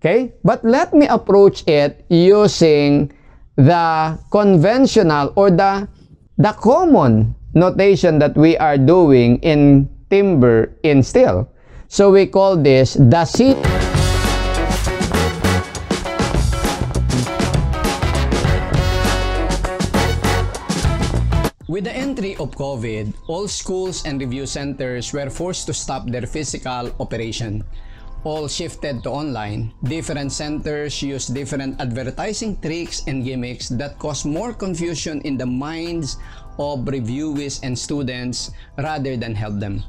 Okay? But let me approach it using the conventional or the common notation that we are doing in timber in steel. So we call this the C. With the entry of COVID, all schools and review centers were forced to stop their physical operation. All shifted to online. Different centers use different advertising tricks and gimmicks that cause more confusion in the minds of reviewees and students rather than help them.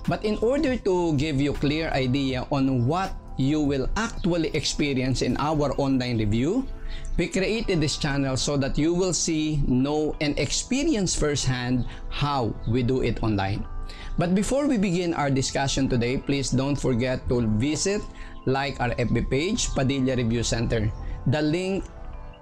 But in order to give you clear idea on what you will actually experience in our online review, we created this channel so that you will see, know, and experience firsthand how we do it online. But before we begin our discussion today, please don't forget to visit, like our FB page, Padilla Review Center. The link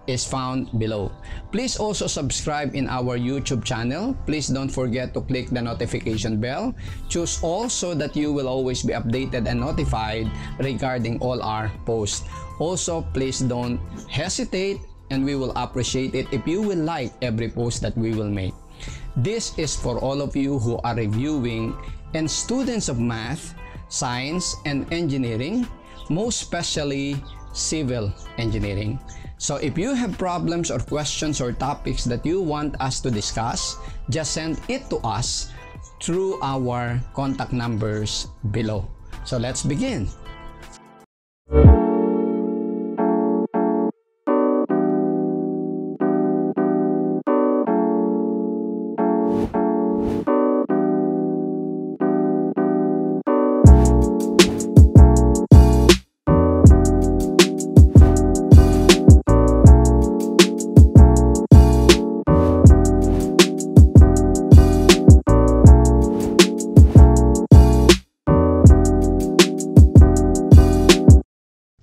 is found below. Please also subscribe in our YouTube channel. Please don't forget to click the notification bell. Choose all so that you will always be updated and notified regarding all our posts. Also, please don't hesitate, and we will appreciate it if you will like every post that we will make. This is for all of you who are reviewing and students of math, science, and engineering, most especially civil engineering. So if you have problems or questions or topics that you want us to discuss, just send it to us through our contact numbers below. So let's begin.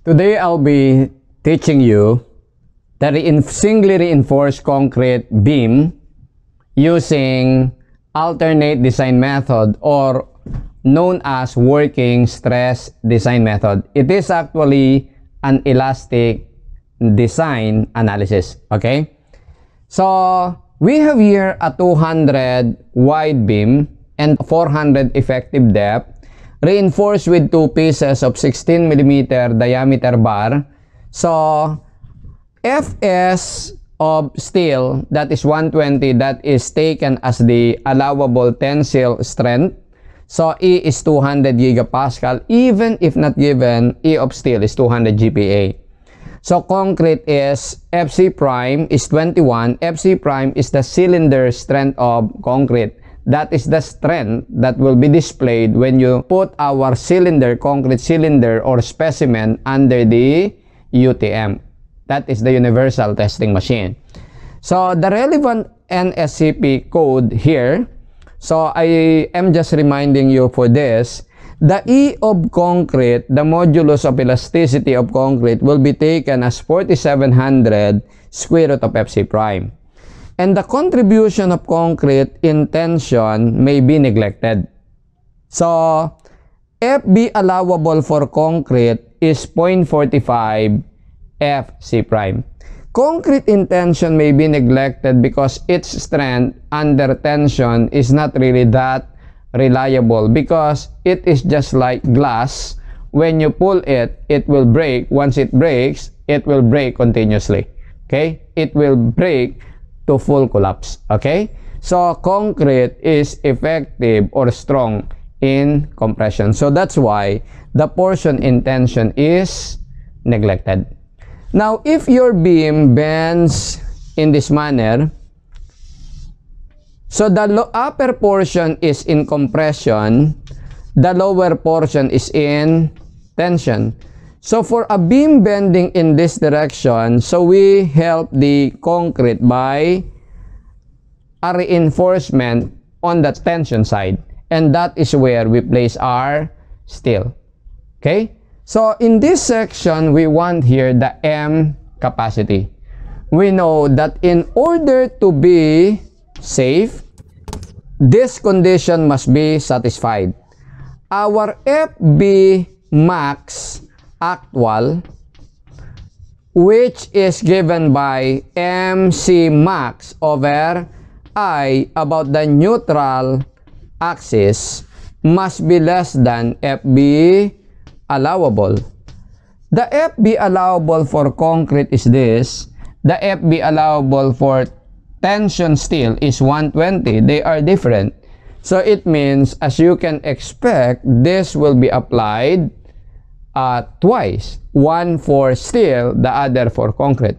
Today, I'll be teaching you the singly reinforced concrete beam using alternate design method, or known as working stress design method. It is actually an elastic design analysis. Okay? So, we have here a 200 wide beam and 400 effective depth, reinforced with two pieces of 16 mm diameter bar. So, Fs of steel, that is 120, that is taken as the allowable tensile strength. So, E is 200 gigapascal. Even if not given, E of steel is 200 GPa. So, concrete is Fc prime is 21. Fc prime is the cylinder strength of concrete. That is the strength that will be displayed when you put our cylinder, concrete cylinder or specimen under the UTM. That is the universal testing machine. So the relevant NSCP code here, so I am just reminding you for this, the E of concrete, the modulus of elasticity of concrete will be taken as 4700 square root of Fc prime. And the contribution of concrete in tension may be neglected. So, FB allowable for concrete is 0.45 Fc prime. Concrete in tension may be neglected because its strength under tension is not really that reliable, because it is just like glass. When you pull it, it will break. Once it breaks, it will break continuously. Okay? It will break to full collapse. Okay? So, concrete is effective or strong in compression. So, that's why the portion in tension is neglected. Now, if your beam bends in this manner, so the upper portion is in compression, the lower portion is in tension. So for a beam bending in this direction, so we help the concrete by a reinforcement on the tension side. And that is where we place our steel. Okay? So in this section, we want here the M capacity. We know that in order to be safe, this condition must be satisfied. Our FB max actual which is given by MC max over I about the neutral axis must be less than FB allowable. The FB allowable for concrete is this. The FB allowable for tension steel is 120. They are different. So it means, as you can expect, this will be applied twice. One for steel, the other for concrete.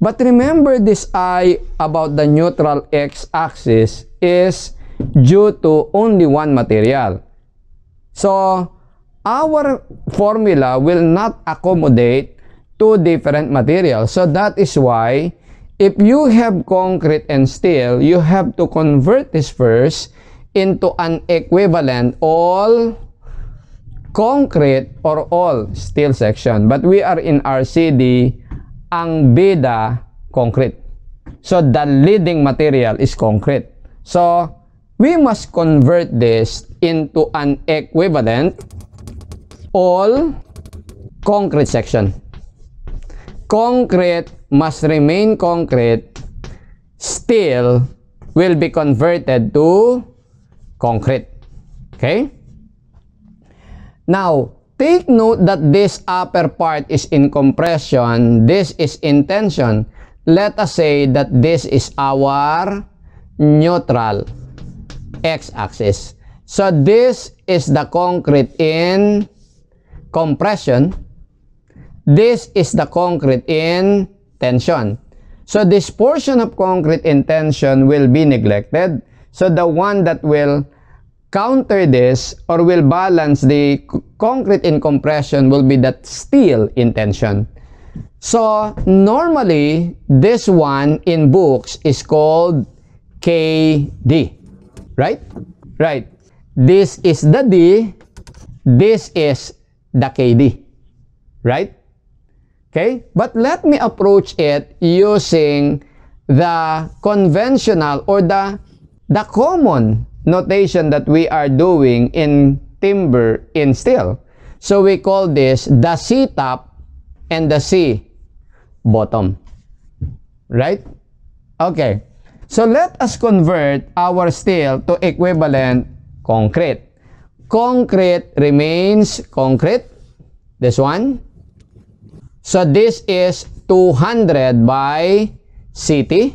But remember, this I about the neutral x-axis is due to only one material. So our formula will not accommodate two different materials. So that is why if you have concrete and steel, you have to convert this first into an equivalent all concrete or all steel section. But we are in RCD, ang bida concrete. So the leading material is concrete. So we must convert this into an equivalent all concrete section. Concrete must remain concrete. Steel will be converted to concrete. Okay? Now, take note that this upper part is in compression, this is in tension. Let us say that this is our neutral x-axis. So this is the concrete in compression. This is the concrete in tension. So this portion of concrete in tension will be neglected. So the one that will counter this or will balance the concrete in compression will be that steel in tension. So normally this one in books is called KD, right? Right. This is the D, this is the KD, right? Okay, but let me approach it using the conventional or the common notation that we are doing in timber in steel. So we call this the C top and the C bottom, right? Okay, so let us convert our steel to equivalent concrete. Concrete remains concrete, this one. So this is 200 by CT,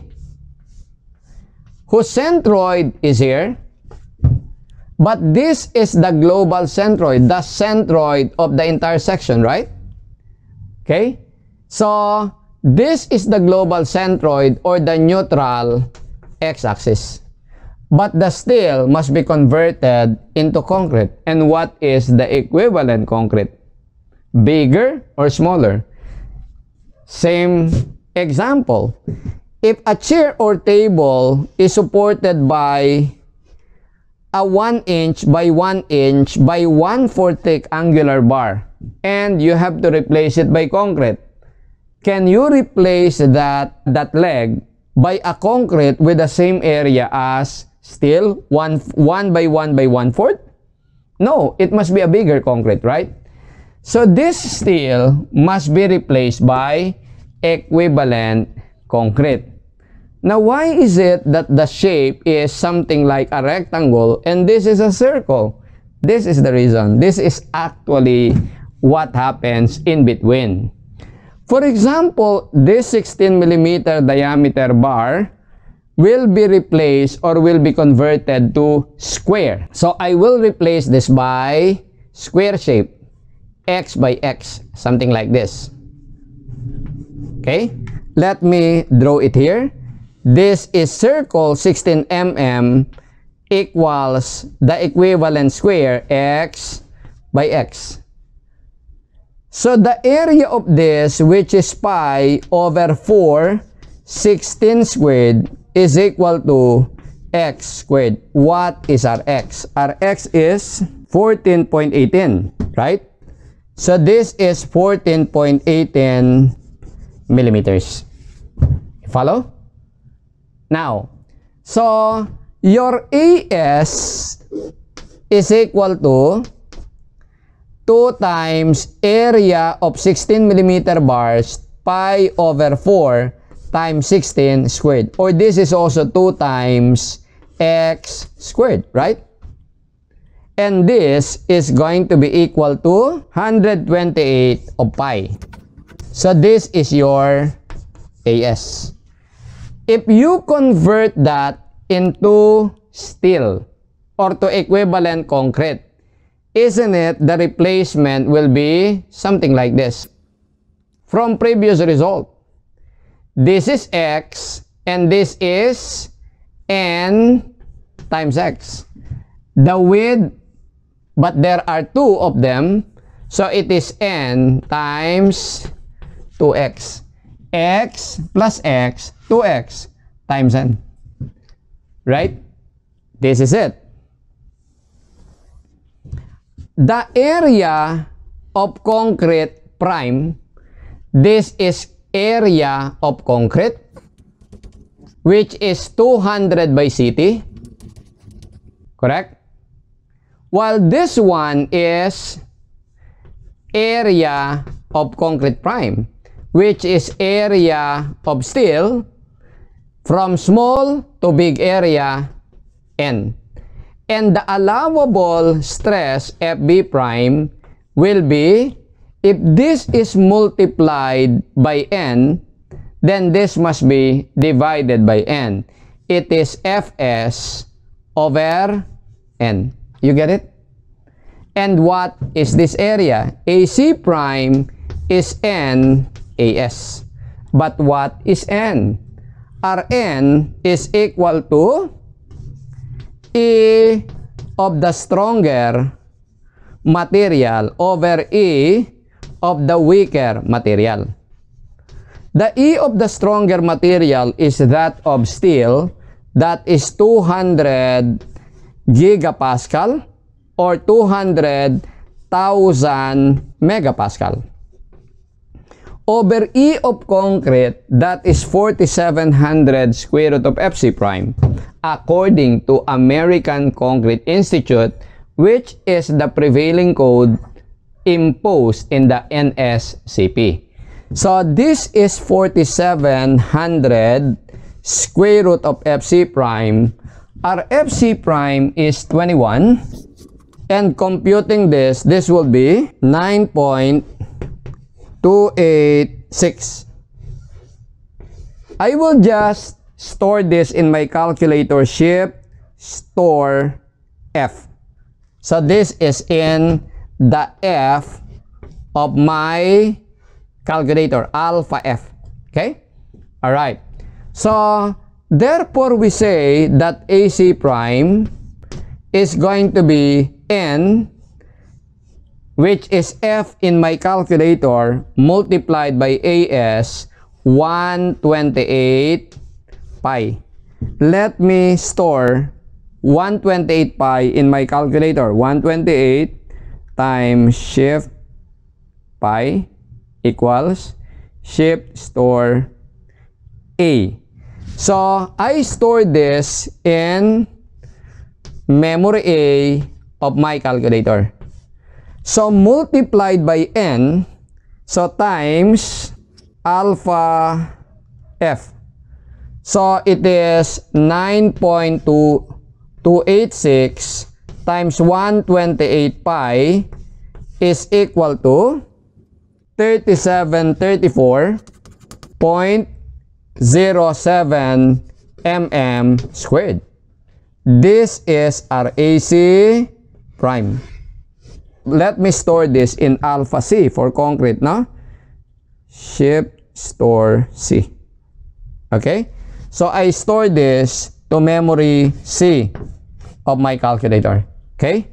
whose centroid is here. But this is the global centroid, the centroid of the entire section, right? Okay? So, this is the global centroid or the neutral x-axis. But the steel must be converted into concrete. And what is the equivalent concrete? Bigger or smaller? Same example. If a chair or table is supported by a 1 inch by 1 inch by 1/4 thick angular bar and you have to replace it by concrete, can you replace that leg by a concrete with the same area as steel, 1 by 1 by 1/4? No, it must be a bigger concrete, right? So this steel must be replaced by equivalent concrete. Now, why is it that the shape is something like a rectangle and this is a circle? This is the reason. This is actually what happens in between. For example, this 16mm diameter bar will be replaced or will be converted to square. So I will replace this by square shape, X by X, something like this. Okay, let me draw it here. This is circle 16 mm equals the equivalent square X by X. So the area of this, which is pi over 4, 16 squared, is equal to X squared. What is our X? Our X is 14.18, right? So this is 14.18 millimeters. Follow? Now, so your AS is equal to 2 times area of 16mm bars pi over 4 times 16 squared. Or this is also 2 times x squared, right? And this is going to be equal to 128 of pi. So this is your AS. If you convert that into steel or to equivalent concrete, isn't it the replacement will be something like this? From previous result, this is x and this is n times x. The width, but there are two of them, so it is n times 2x. X plus x, 2x times n. Right? This is it. The area of concrete prime, this is area of concrete, which is 200 by CT. Correct? While this one is area of concrete prime, which is area of steel from small to big area N. And the allowable stress FB prime will be, if this is multiplied by N, then this must be divided by N. It is Fs over N. You get it? And what is this area? AC prime is N AS. But what is N? Rn is equal to E of the stronger material over E of the weaker material. The E of the stronger material is that of steel, that is 200 gigapascal or 200,000 megapascal. Over E of concrete, that is 4,700 square root of FC prime, according to American Concrete Institute, which is the prevailing code imposed in the NSCP. So this is 4,700 square root of FC prime. Our FC prime is 21. And computing this will be 9.286. I will just store this in my calculator, shift store F. So this is in the F of my calculator, alpha F. Okay? Alright. So therefore we say that AC prime is going to be N, which is F in my calculator, multiplied by AS, 128 pi. Let me store 128 pi in my calculator. 128 times shift pi equals shift store A. So I store this in memory A of my calculator. So multiplied by N, so times alpha F. So it is 9.286 times 128 pi is equal to 3734.07 mm squared. This is our AC prime. Let me store this in alpha C for concrete, no? Shift store C. Okay? So I store this to memory C of my calculator. Okay?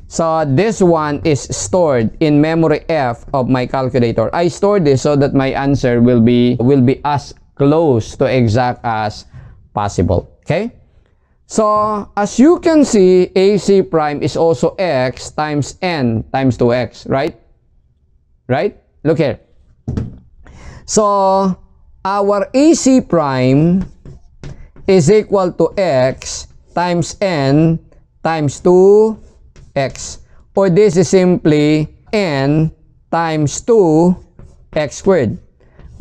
So this one is stored in memory F of my calculator. I store this so that my answer will be as close to exact as possible. Okay? So as you can see, AC prime is also X times N times 2X, right? Right? Look here. So our AC prime is equal to X times N times 2X. Or this is simply N times 2X squared.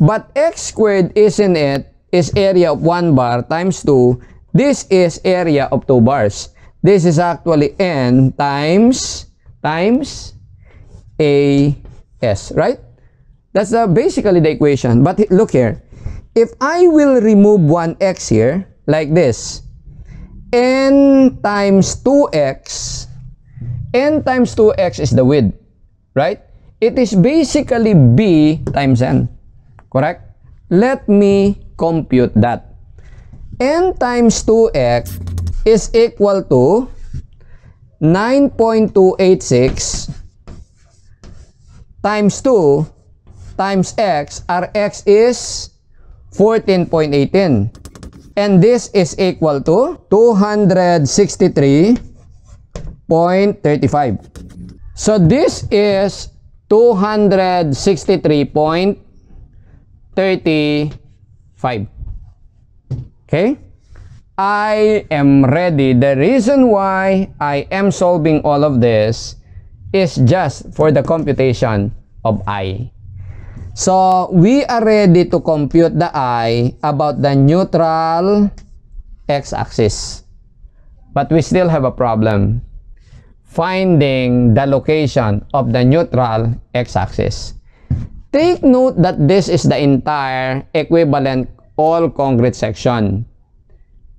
But x squared, isn't it, is area of 1 bar times 2. This is area of 2 bars. This is actually n times AS, right? That's basically the equation. But look here. If I will remove 1x here, like this, n times 2x is the width, right? It is basically b times n, correct? Let me compute that. N times 2x is equal to 9.286 times 2 times x. Our x is 14.18. And this is equal to 263.35. So this is 263.35. Okay? I am ready. The reason why I am solving all of this is just for the computation of I. So, we are ready to compute the I about the neutral x-axis. But we still have a problem finding the location of the neutral x-axis. Take note that this is the entire equivalent all concrete section.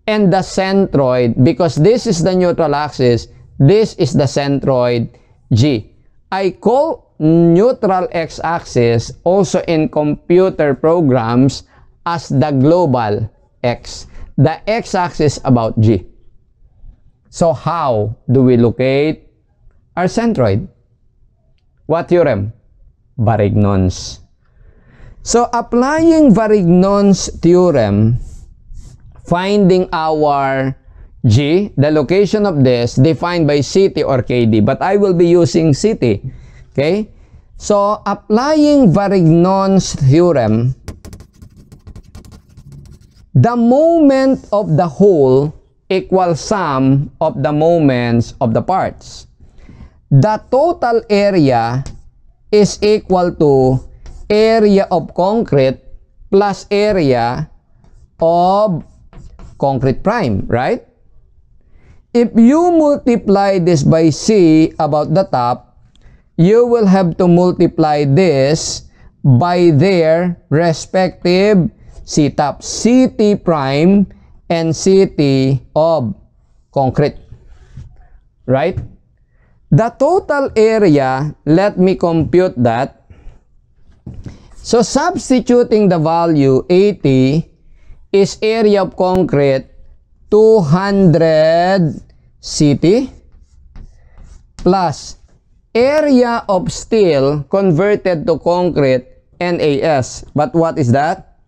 And the centroid, because this is the neutral axis, this is the centroid G. I call neutral x-axis also in computer programs as the global x. The x-axis about G. So how do we locate our centroid? What theorem? Varignon's. So applying Varignon's theorem, finding our G, the location of this, defined by CT or KD. But I will be using CT. Okay? So, applying Varignon's theorem, the moment of the whole equals sum of the moments of the parts. The total area is equal to area of concrete plus area of concrete prime, right? If you multiply this by C about the top, you will have to multiply this by their respective C top, CT prime and CT of concrete, right? The total area, let me compute that. So substituting the value 80 is area of concrete 200 CT plus area of steel converted to concrete NAS. But what is that?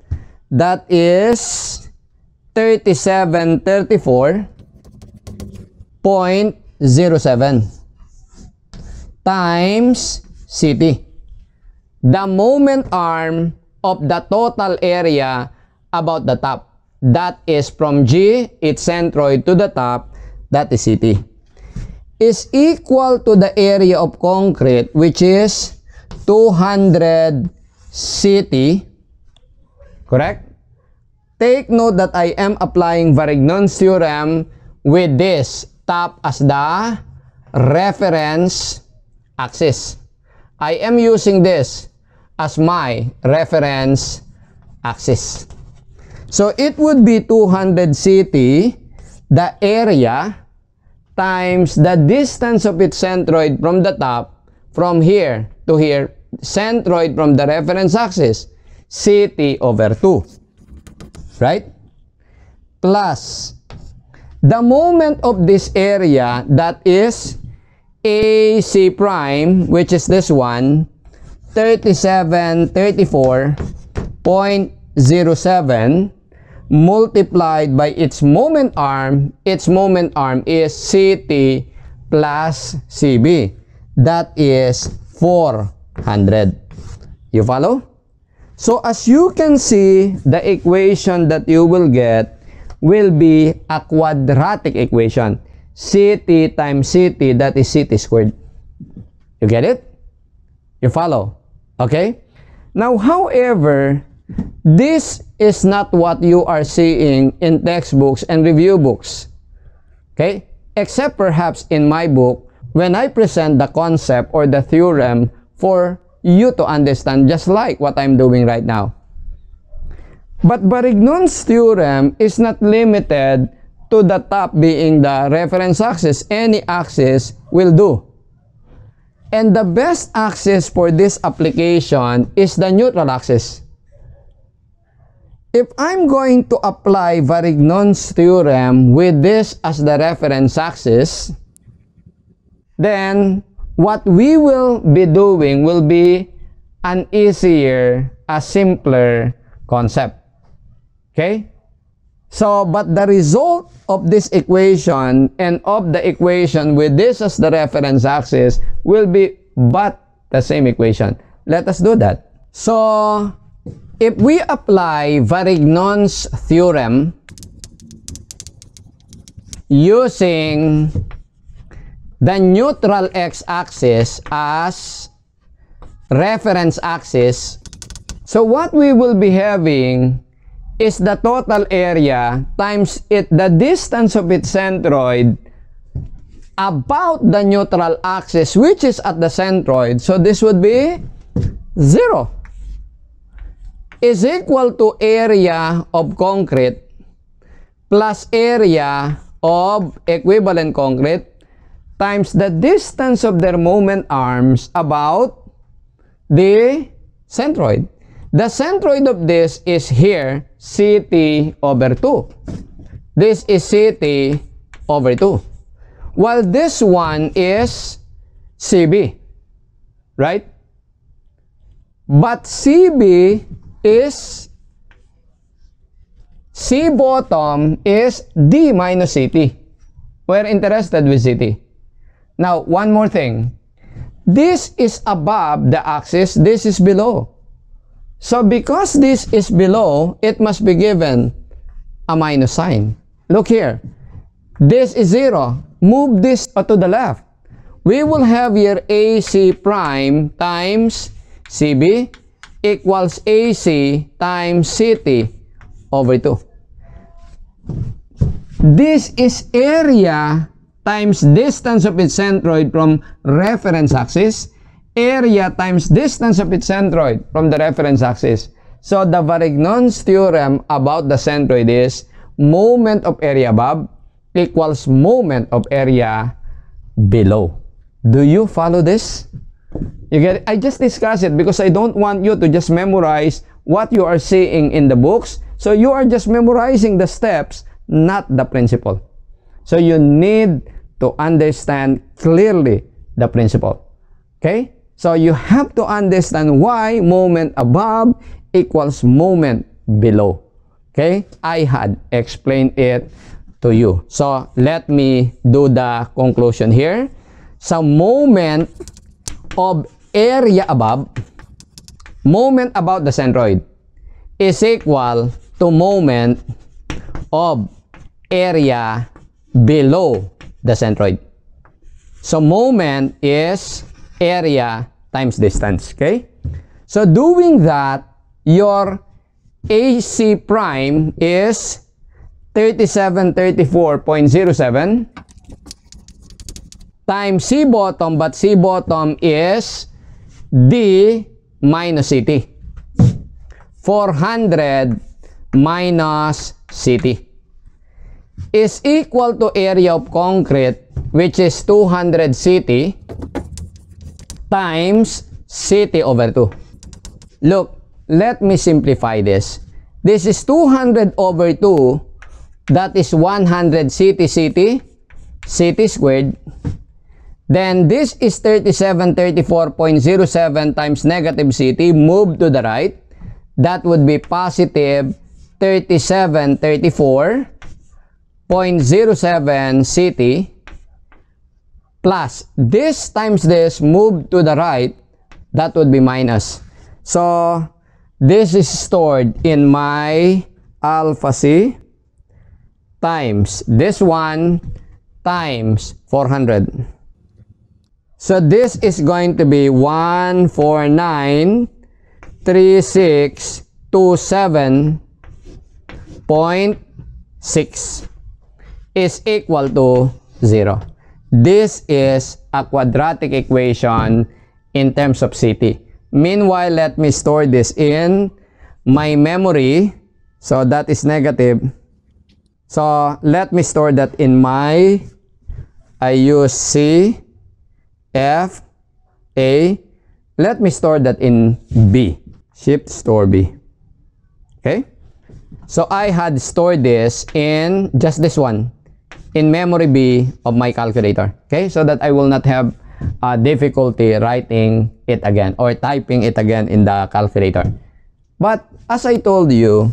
That is 3734.07 times CT. The moment arm of the total area about the top. That is from G, its centroid, to the top, that is CT. Is equal to the area of concrete, which is 200 CT. Correct? Take note that I am applying Varignon's theorem with this top as the reference axis. I am using this as my reference axis. So it would be 200 CT, the area, times the distance of its centroid from the top, from here to here, centroid from the reference axis, CT over 2. Right? Plus the moment of this area, that is AC prime, which is this one, 3734.07 multiplied by its moment arm. Its moment arm is CT plus CB. That is 400. You follow? So as you can see, the equation that you will get will be a quadratic equation. CT times CT, that is CT squared. You get it? You follow? Okay? Now, however, This is not what you are seeing in textbooks and review books. Okay? Except perhaps in my book, when I present the concept or the theorem for you to understand, just like what I'm doing right now. But Varignon's theorem is not limited to the top being the reference axis. Any axis will do. And the best axis for this application is the neutral axis. If I'm going to apply Varignon's theorem with this as the reference axis, then what we will be doing will be an easier, a simpler concept. Okay? So, but the result of this equation and of the equation with this as the reference axis will be but the same equation. Let us do that. So, if we apply Varignon's theorem using the neutral x-axis as reference axis, so what we will be having is the total area times the distance of its centroid about the neutral axis, which is at the centroid. So this would be 0. Is equal to area of concrete plus area of equivalent concrete times the distance of their moment arms about the centroid. The centroid of this is here, CT over 2. This is CT over 2. While this one is CB, right? But CB is, C bottom is D minus CT. We're interested with CT. Now, one more thing. This is above the axis, this is below. So, because this is below, it must be given a minus sign. Look here. This is 0. Move this to the left. We will have here AC prime times CB equals AC times CT over 2. This is area times distance of its centroid from reference axis, area times distance of its centroid from the reference axis. So the Varignon's theorem about the centroid is moment of area above equals moment of area below. Do you follow this? You get it? I just discussed it because I don't want you to just memorize what you are seeing in the books. So you are just memorizing the steps, not the principle. So you need to understand clearly the principle. Okay? So you have to understand why moment above equals moment below. Okay? I had explained it to you. So let me do the conclusion here. So moment of area above, moment about the centroid is equal to moment of area below the centroid. So moment is area times distance. Okay? So doing that, your AC prime is 3734.07 times C bottom, but C bottom is D minus CT. 400 minus CT is equal to area of concrete, which is 200 CT times CT over 2. Look, let me simplify this. This is 200 over 2. That is 100 CT squared. Then this is 3734.07 times negative CT. Move to the right. That would be positive 3734.07 CT plus this times this, move to the right, that would be minus. So this is stored in my alpha C times this one times 400. So this is going to be 14936 6 is equal to 0. This is a quadratic equation in terms of CT. Meanwhile, let me store this in my memory. So that is negative. So let me store that in my, I use C, F, A. Let me store that in B. Shift store B. Okay? So I had stored this in just this one, in memory B of my calculator. Okay? So that I will not have difficulty writing it again or typing it again in the calculator. But as I told you,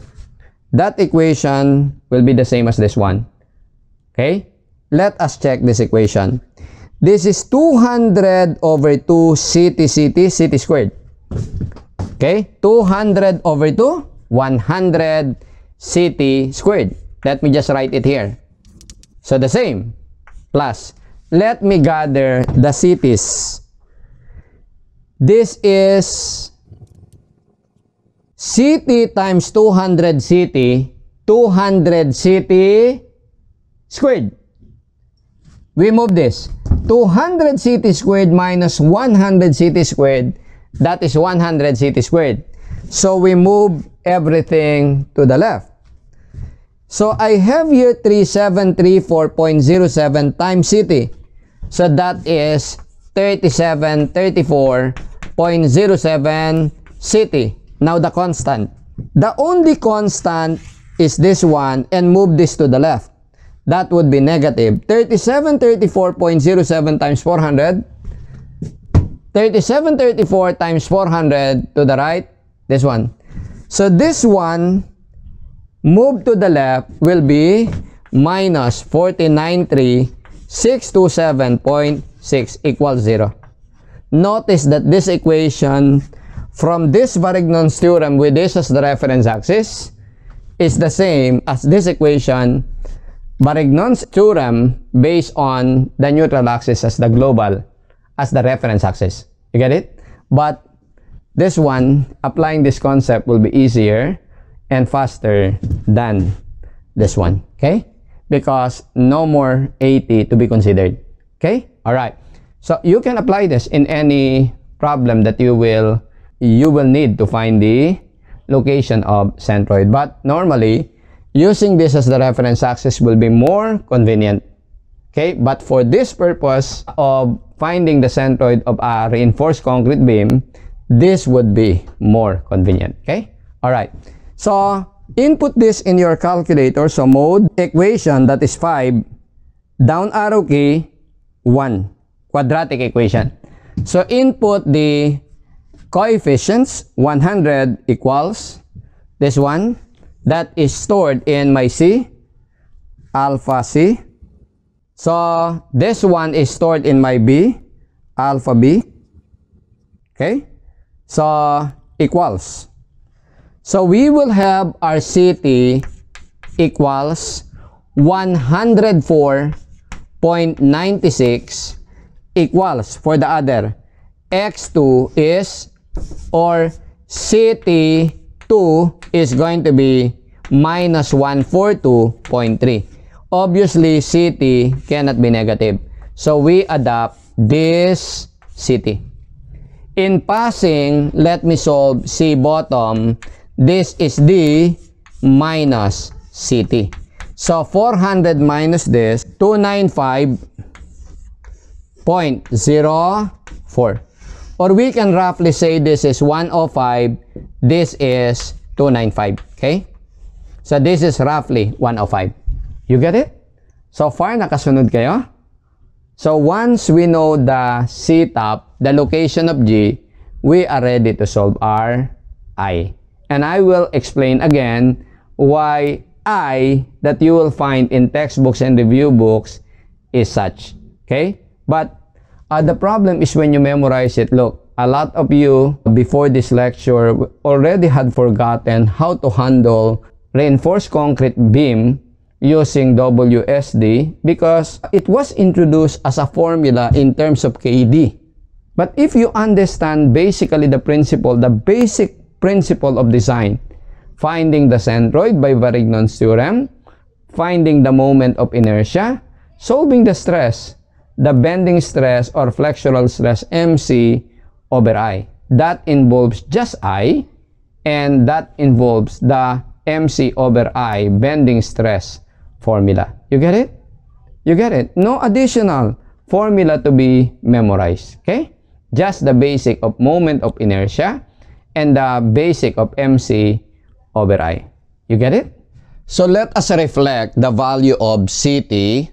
that equation will be the same as this one. Okay? Let us check this equation. This is 200 over 2 CT squared. Okay? 200 over 2, 100 CT squared. Let me just write it here. So the same. Plus, let me gather the CTs. This is CT times 200 CT, 200 CT squared. We move this. 200 CT squared minus 100 CT squared, that is 100 CT squared. So we move everything to the left. So I have here 3734.07 times CT. So that is 3734.07 CT. Now the constant. The only constant is this one, and move this to the left. That would be negative. 3734.07 times 400. 3734 times 400 to the right. This one. So this one, move to the left, will be minus 493,627.6 equals 0. Notice that this equation from this Varignon's theorem with this as the reference axis is the same as this equation, Varignon's theorem, based on the neutral axis as the global, as the reference axis. You get it? But this one, applying this concept will be easier and faster than this one. Okay? Because no more 80 to be considered. Okay? Alright. So you can apply this in any problem that you will need to find the location of centroid. But normally, using this as the reference axis will be more convenient. Okay? But for this purpose of finding the centroid of a reinforced concrete beam, this would be more convenient. Okay? Alright. So, input this in your calculator. So, mode equation, that is 5. Down arrow key, 1. Quadratic equation. So, input the coefficients. 100 equals this one. That is stored in my C, alpha C. So, this one is stored in my B, alpha B. Okay? So, equals. So, we will have our CT equals 104.96 equals for the other. X2 is, or CT2 is going to be minus 142.3. Obviously, CT cannot be negative. So, we adopt this CT. In passing, let me solve C bottom. This is D minus CT. So, 400 minus this, 295.04. Or we can roughly say this is 105, this is 295. Okay? So, this is roughly 105. You get it? So far, nakasunod kayo? So, once we know the C top, the location of G, we are ready to solve our I. And I will explain again why I that you will find in textbooks and review books is such. Okay? But the problem is when you memorize it. Look, a lot of you before this lecture already had forgotten how to handle reinforced concrete beam using WSD because it was introduced as a formula in terms of KD. But if you understand basically the principle, the basic principle of design, finding the centroid by Varignon's theorem, finding the moment of inertia, solving the stress, the bending stress or flexural stress MC over I. That involves just I, and that involves the MC over I bending stress formula. You get it? You get it? No additional formula to be memorized. Okay? Just the basic of moment of inertia and the basic of MC over I. You get it? So let us reflect the value of CT,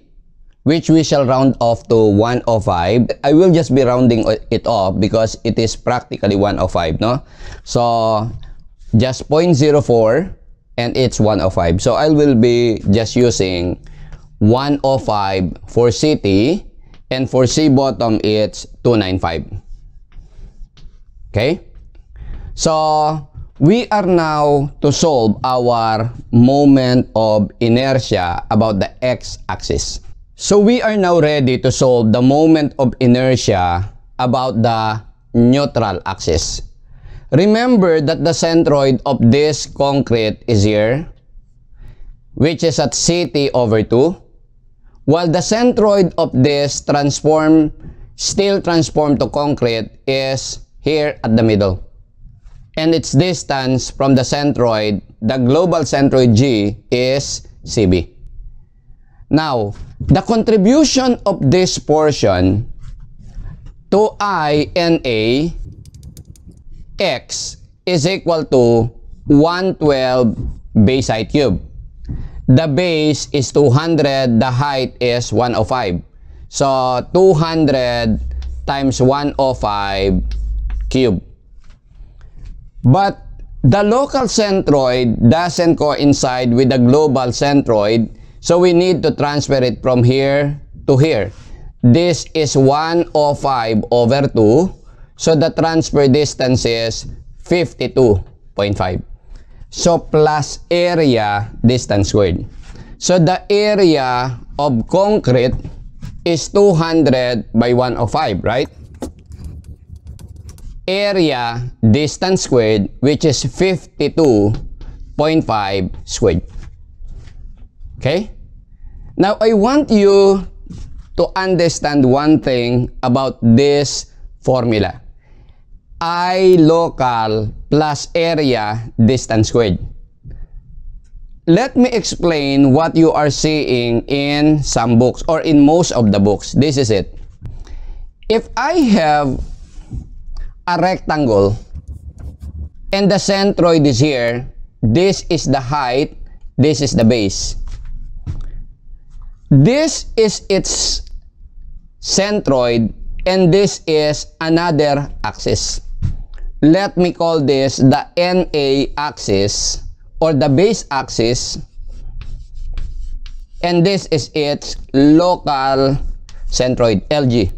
which we shall round off to 105. I will just be rounding it off because it is practically 105, no? So just 0.04 and it's 105. So I will be just using 105 for CT, and for C bottom it's 295. Okay? So we are now to solve our moment of inertia about the x-axis. So we are now ready to solve the moment of inertia about the neutral axis. Remember that the centroid of this concrete is here, which is at CT over 2, while the centroid of this still transformed to concrete is here at the middle. And its distance from the centroid, the global centroid G, is CB. Now, the contribution of this portion to I and A, x, is equal to 112 base height cube. The base is 200, the height is 105. So, 200 times 105 cube. But the local centroid doesn't coincide with the global centroid, so we need to transfer it from here to here. This is 105 over 2, so the transfer distance is 52.5. So plus area distance squared. So the area of concrete is 200 by 105, right? Area distance squared, which is 52.5 squared. Okay? Now, I want you to understand one thing about this formula. I local plus area distance squared. Let me explain what you are seeing in some books or in most of the books. This is it. If I have a rectangle and the centroid is here, this is the height, this is the base. This is its centroid and this is another axis. Let me call this the NA axis or the base axis, and this is its local centroid, LG.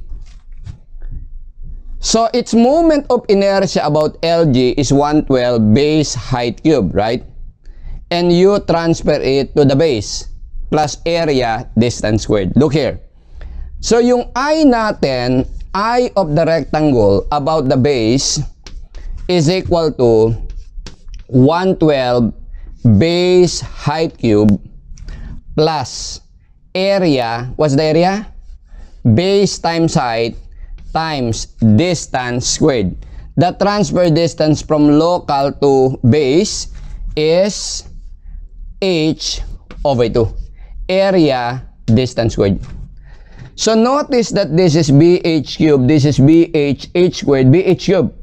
So its moment of inertia about LG is 112 base height cube, right? And you transfer it to the base plus area distance squared. Look here. So yung I natin, I of the rectangle about the base is equal to 112 base height cube plus area. What's the area? Base times height times distance squared. The transfer distance from local to base is h over 2. Area distance squared. So notice that this is BH cube, this is BH, h squared, BH cube.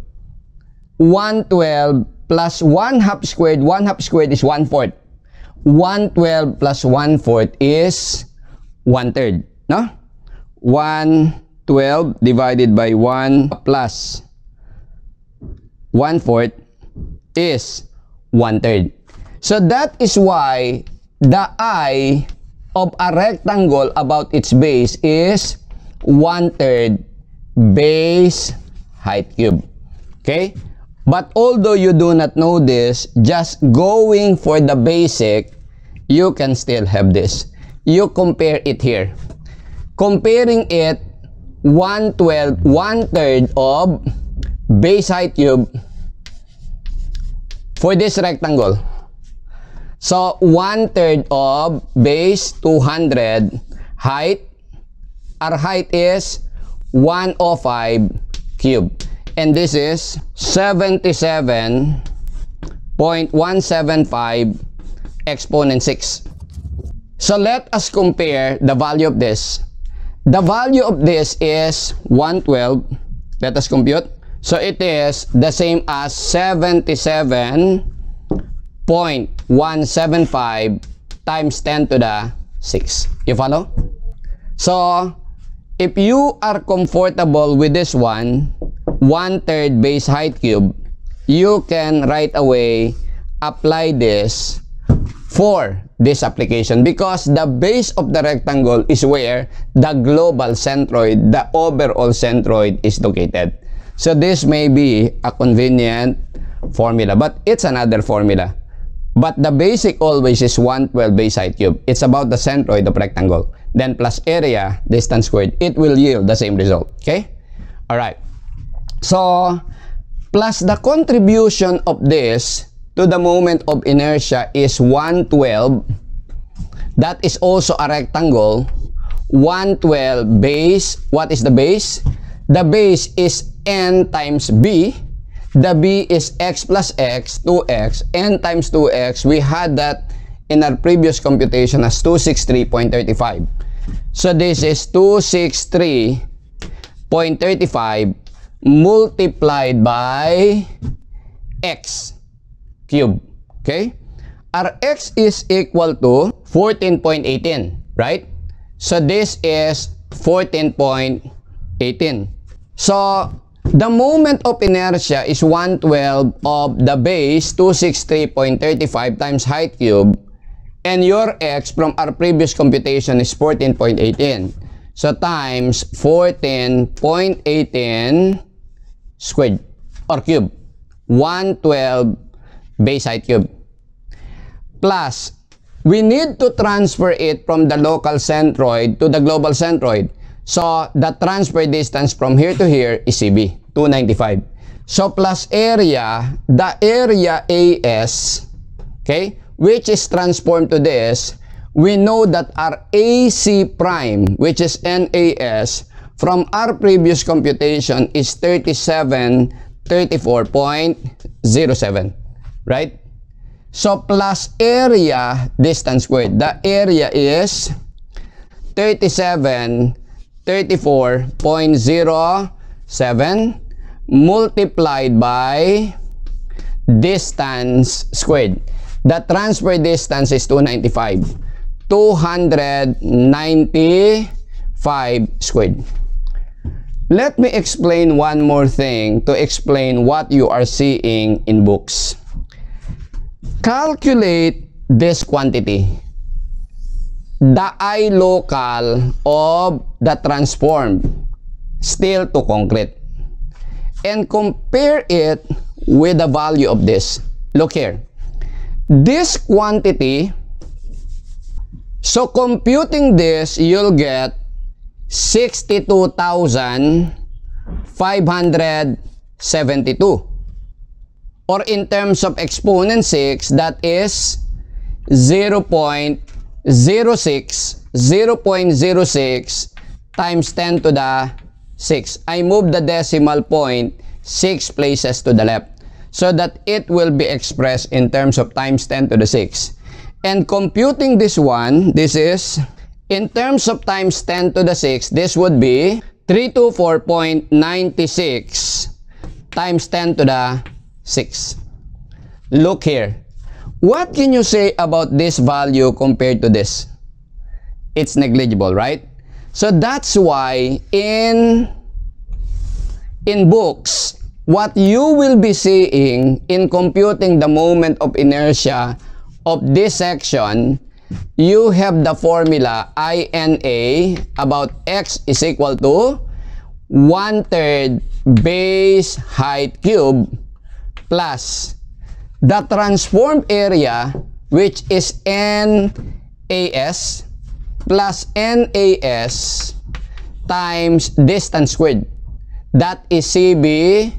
112 plus 1 half squared is 1/4. 112 plus 1/4 is 1/3. No? 112 divided by 1 plus 1/4 is 1/3. So that is why the I of a rectangle about its base is 1/3 base height cube. Okay? But although you do not know this, just going for the basic, you can still have this. You compare it here. Comparing it, 112, 1/3 of base height cube for this rectangle. So, 1/3 of base 200 height. Our height is 105 cube. And this is 77.175 exponent 6. So, let us compare the value of this. The value of this is 112. Let us compute. So, it is the same as 77.175 times 10 to the 6. You follow? So, if you are comfortable with this one, 1/3 base height cube, you can right away apply this for this application because the base of the rectangle is where the global centroid, the overall centroid is located. So this may be a convenient formula, but it's another formula. But the basic always is 112 base height cube. It's about the centroid of rectangle. Then plus area, distance squared, it will yield the same result. Okay? Alright. So, plus the contribution of this to the moment of inertia is 112. That is also a rectangle. 112 base. What is the base? The base is n times b. The b is x plus x, 2x. N times 2x, we had that in our previous computation as 263.35. So this is 263.35 multiplied by x cube. Okay? Our x is equal to 14.18, right? So this is 14.18. So, the moment of inertia is 112 of the base, 263.35 times height cube, and your x from our previous computation is 14.18. So, times 14.18 squared or cube. 112 base height cube. Plus, we need to transfer it from the local centroid to the global centroid. So, the transfer distance from here to here is CB, 295. So, plus area, the area AS, okay, which is transformed to this, we know that our AC prime, which is NAS, from our previous computation is 34.07, right? So, plus area distance squared, the area is 34.07 multiplied by distance squared. The transfer distance is 295. 295 squared. Let me explain one more thing to explain what you are seeing in books. Calculate this quantity. The I local of the transformed steel to concrete, and compare it with the value of this. Look here. This quantity, so computing this, you'll get 62,572. Or in terms of exponent 6, that is 0.06 times 10 to the 6. I move the decimal point 6 places to the left so that it will be expressed in terms of times 10 to the 6. And computing this one, this is in terms of times 10 to the 6, this would be 324.96 times 10 to the 6. Look here. What can you say about this value compared to this? It's negligible, right? So that's why in books, what you will be seeing in computing the moment of inertia of this section, you have the formula INA about x is equal to 1/3 base height cube plus the transformed area, which is NAS plus NAS times distance squared. That is CB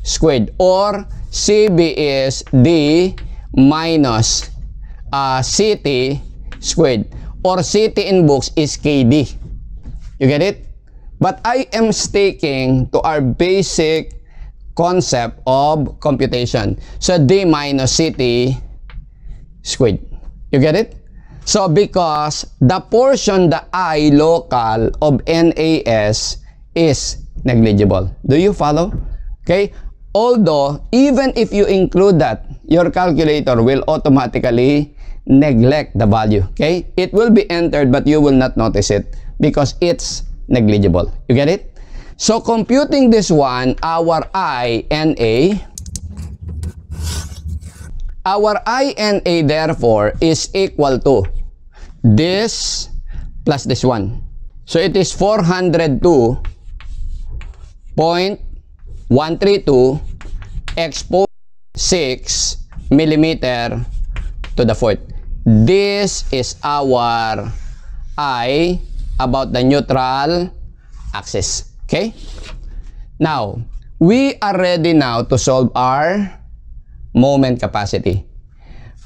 squared, or CB is D minus CT squared, or CT in books is KD. You get it? But I am sticking to our basic concept of computation. So D minus CT squared. You get it? So because the portion, the I local of NAS is negligible. Do you follow? Okay? Although, even if you include that, your calculator will automatically neglect the value. Okay? It will be entered, but you will not notice it because it's negligible. You get it? So, computing this one, our INA therefore is equal to this plus this one. So, it is 402.132 exponent 6 millimeter to the fourth. This is our I about the neutral axis. Okay? Now, we are ready now to solve our moment capacity.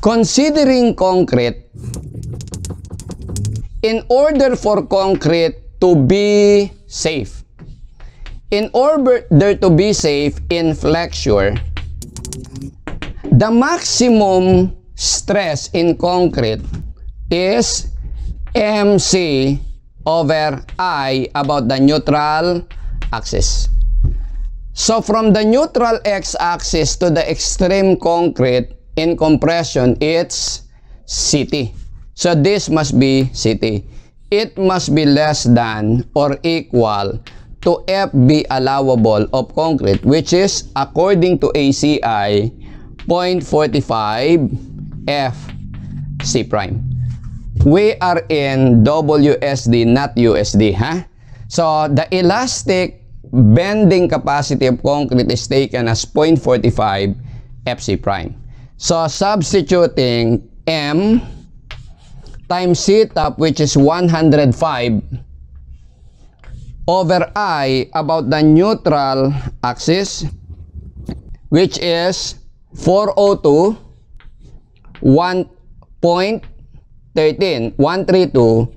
Considering concrete, in order for concrete to be safe, in order to be safe in flexure, the maximum stress in concrete is MC over I about the neutral axis. So from the neutral x-axis to the extreme concrete in compression, it's CT. So this must be CT. It must be less than or equal to FB allowable of concrete, which is according to ACI 0.45 FC prime. We are in WSD, not USD, huh? So, the elastic bending capacity of concrete is taken as 0.45 FC prime. So, substituting M times C top, which is 105, over I about the neutral axis, which is 402, 1.132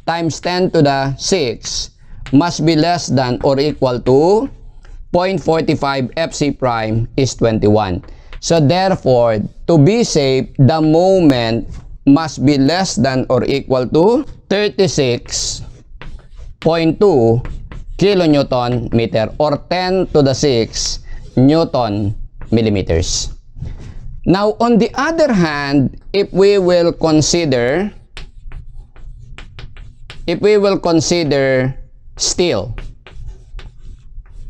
times 10 to the 6 must be less than or equal to 0.45 FC prime is 21. So therefore, to be safe, the moment must be less than or equal to 36.2 kilonewton meter or 10 to the 6 Newton millimeters. Now, on the other hand, if we will consider steel,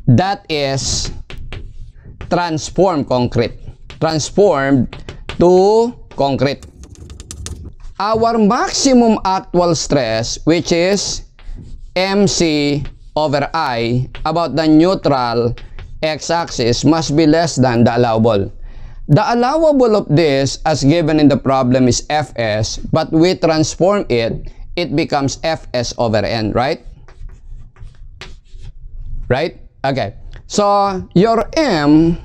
that is transformed to concrete. Our maximum actual stress, which is MC over I about the neutral x-axis, must be less than the allowable. The allowable of this, as given in the problem, is Fs, but we transform it, it becomes Fs over N, right? Right? Okay. So, your M,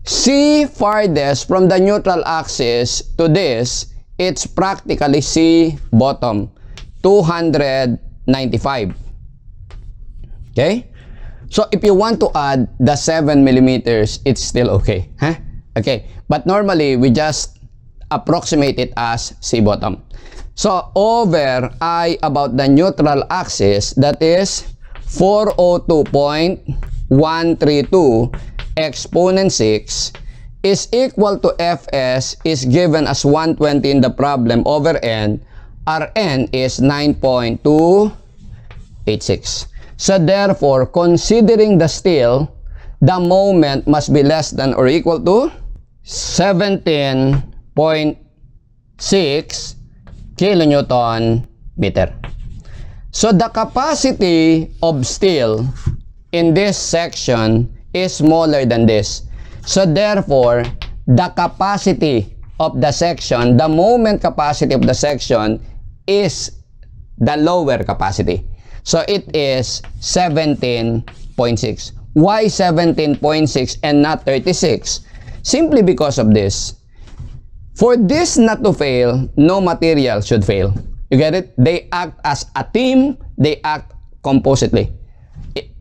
C farthest from the neutral axis to this, it's practically C bottom, 295. Okay? So, if you want to add the 7 millimeters, it's still okay. Huh? Okay. But normally, we just approximate it as C bottom. So, over I about the neutral axis, that is 402.132 exponent 6 is equal to Fs is given as 120 in the problem over N. Rn is 9.286. So therefore, considering the steel, the moment must be less than or equal to 17.6 kilonewton meter. So the capacity of steel in this section is smaller than this. So therefore, the capacity of the section, the moment capacity of the section is the lower capacity. So it is 17.6. Why 17.6 and not 36? Simply because of this. For this not to fail, no material should fail. You get it? They act as a team, they act compositely.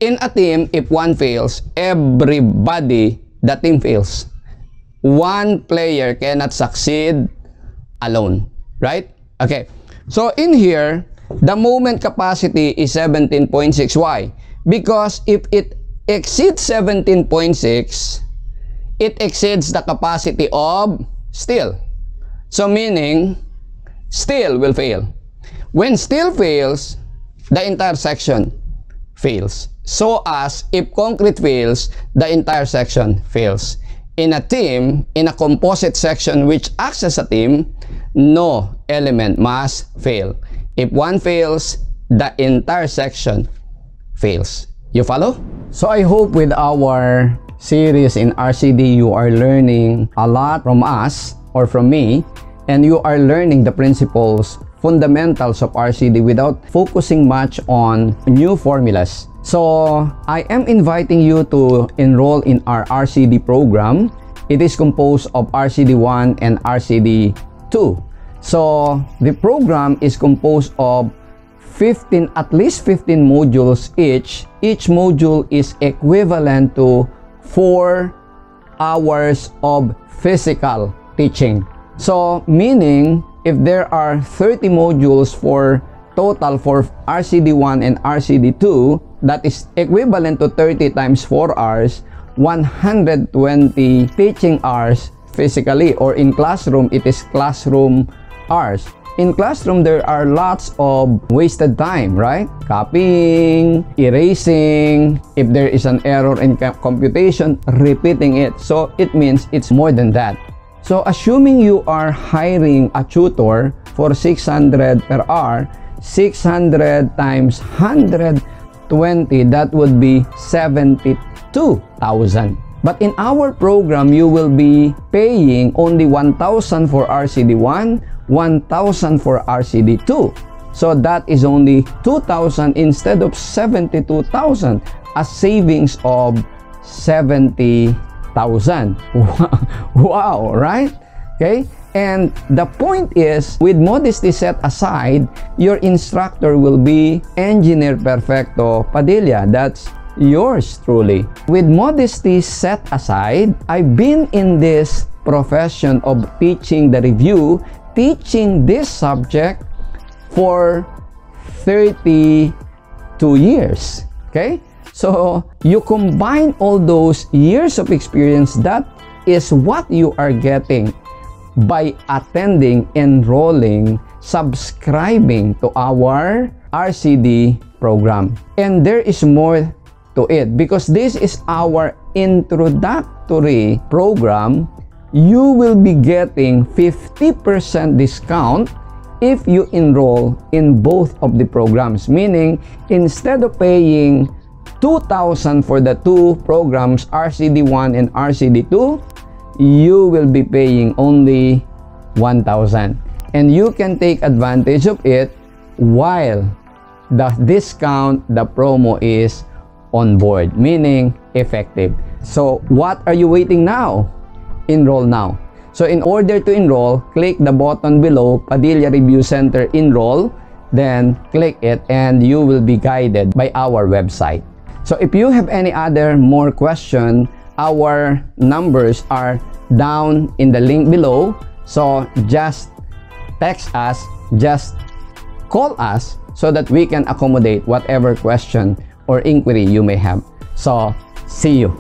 In a team, if one fails, everybody, the team fails. One player cannot succeed alone, right? Okay, so in here, the moment capacity is 17.6. Why? Because if it exceeds 17.6, it exceeds the capacity of steel. So meaning, steel will fail. When steel fails, the entire section fails. So as if concrete fails, the entire section fails. In a team, in a composite section which acts as a team, no element must fail. If one fails, the entire section fails. You follow? So I hope with our series in RCD, you are learning a lot from us or from me, and you are learning the principles, fundamentals of RCD without focusing much on new formulas. So I am inviting you to enroll in our RCD program. It is composed of RCD1 and RCD2. So the program is composed of at least 15 modules each. Each module is equivalent to 4 hours of physical teaching. So meaning if there are 30 modules for total for RCD1 and RCD2, that is equivalent to 30 times 4 hours, 120 teaching hours physically, or in classroom, it is classroom hours. In classroom, there are lots of wasted time, right? Copying, erasing, if there is an error in computation, repeating it. So it means it's more than that. So assuming you are hiring a tutor for 600 per hour, 600 times 120, that would be 72,000. But in our program, you will be paying only 1,000 for RCD1, 1,000 for RCD2. So that is only 2,000 instead of 72,000, a savings of 70,000. Wow, right? Okay? And the point is, with modesty set aside, your instructor will be Engineer Perfecto Padilla. That's yours truly. With modesty set aside, I've been in this profession of teaching the review, teaching this subject for 32 years. Okay? So, you combine all those years of experience, that is what you are getting by attending, enrolling, subscribing to our RCD program. And there is more to it because this is our introductory program. You will be getting 50% discount if you enroll in both of the programs. Meaning, instead of paying 2,000 for the two programs, RCD1 and RCD2, you will be paying only 1,000. And you can take advantage of it while the discount, the promo is on board, meaning effective. So what are you waiting now? Enroll now. So in order to enroll, click the button below, Padilla Review Center Enroll, then click it and you will be guided by our website. So if you have any other more question, our numbers are down in the link below. So just text us, just call us so that we can accommodate whatever question or inquiry you may have. So see you.